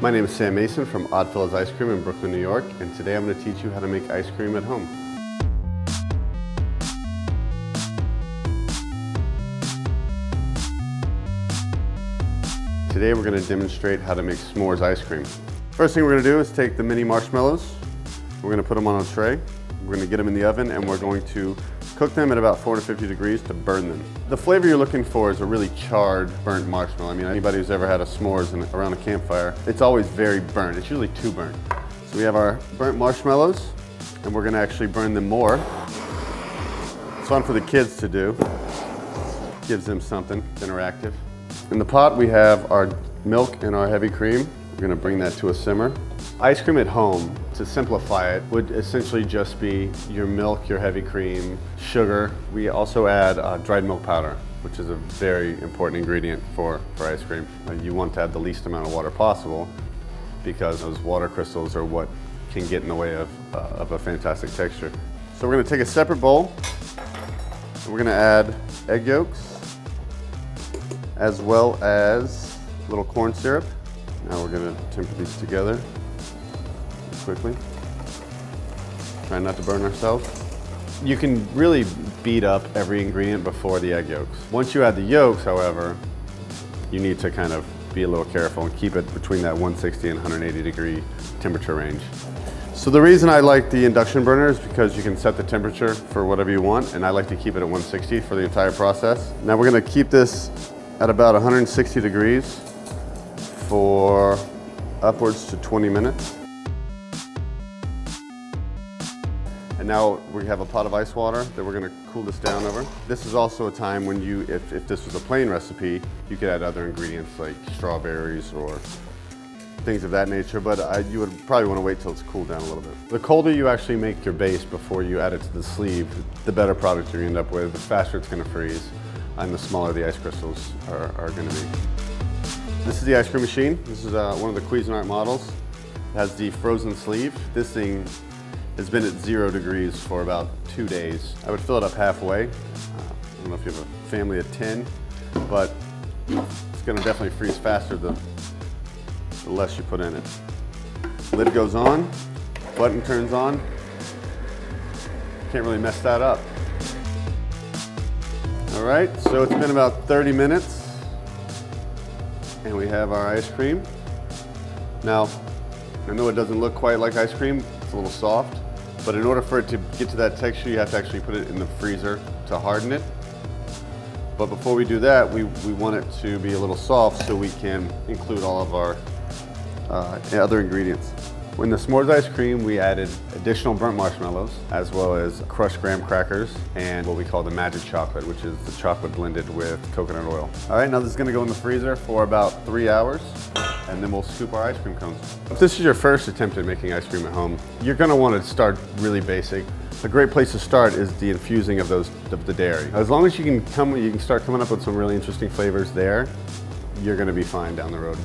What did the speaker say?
My name is Sam Mason from Oddfellows Ice Cream in Brooklyn, New York, and today I'm going to teach you how to make ice cream at home. Today we're going to demonstrate how to make s'mores ice cream. First thing we're going to do is take the mini marshmallows. We're going to put them on a tray. We're going to get them in the oven and we're going to cook them at about 450 degrees to burn them. The flavor you're looking for is a really charred, burnt marshmallow. I mean, anybody who's ever had a s'mores around a campfire, it's always very burnt. It's usually too burnt. So we have our burnt marshmallows and we're going to actually burn them more. It's fun for the kids to do. Gives them something interactive. In the pot we have our milk and our heavy cream. We're going to bring that to a simmer. Ice cream at home, to simplify it, would essentially just be your milk, your heavy cream, sugar. We also add dried milk powder, which is a very important ingredient for ice cream. You want to add the least amount of water possible because those water crystals are what can get in the way of a fantastic texture. So we're going to take a separate bowl and we're going to add egg yolks as well as a little corn syrup. Now we're going to temper these together quickly. Try not to burn ourselves. You can really beat up every ingredient before the egg yolks. Once you add the yolks, however, you need to kind of be a little careful and keep it between that 160 and 180 degree temperature range. So the reason I like the induction burner is because you can set the temperature for whatever you want, and I like to keep it at 160 for the entire process. Now we're going to keep this at about 160 degrees for upwards to 20 minutes. And now we have a pot of ice water that we're going to cool this down over. This is also a time when you, if this was a plain recipe, you could add other ingredients like strawberries or things of that nature, but you would probably want to wait till it's cooled down a little bit. The colder you actually make your base before you add it to the sleeve, the better product you end up with, the faster it's going to freeze, and the smaller the ice crystals are going to be. This is the ice cream machine. This is one of the Cuisinart models. It has the frozen sleeve. This thing has been at 0 degrees for about 2 days. I would fill it up halfway. I don't know if you have a family of 10, but it's going to definitely freeze faster the less you put in it. Lid goes on, button turns on. Can't really mess that up. All right, so it's been about 30 minutes and we have our ice cream. Now, I know it doesn't look quite like ice cream, it's a little soft, but in order for it to get to that texture, you have to actually put it in the freezer to harden it. But before we do that, we want it to be a little soft so we can include all of our other ingredients. In the s'mores ice cream, we added additional burnt marshmallows, as well as crushed graham crackers, and what we call the magic chocolate, which is the chocolate blended with coconut oil. All right, now this is gonna go in the freezer for about 3 hours, and then we'll scoop our ice cream cones. If this is your first attempt at making ice cream at home, you're gonna wanna start really basic. A great place to start is the infusing of the dairy. As long as you can start coming up with some really interesting flavors there, you're gonna be fine down the road.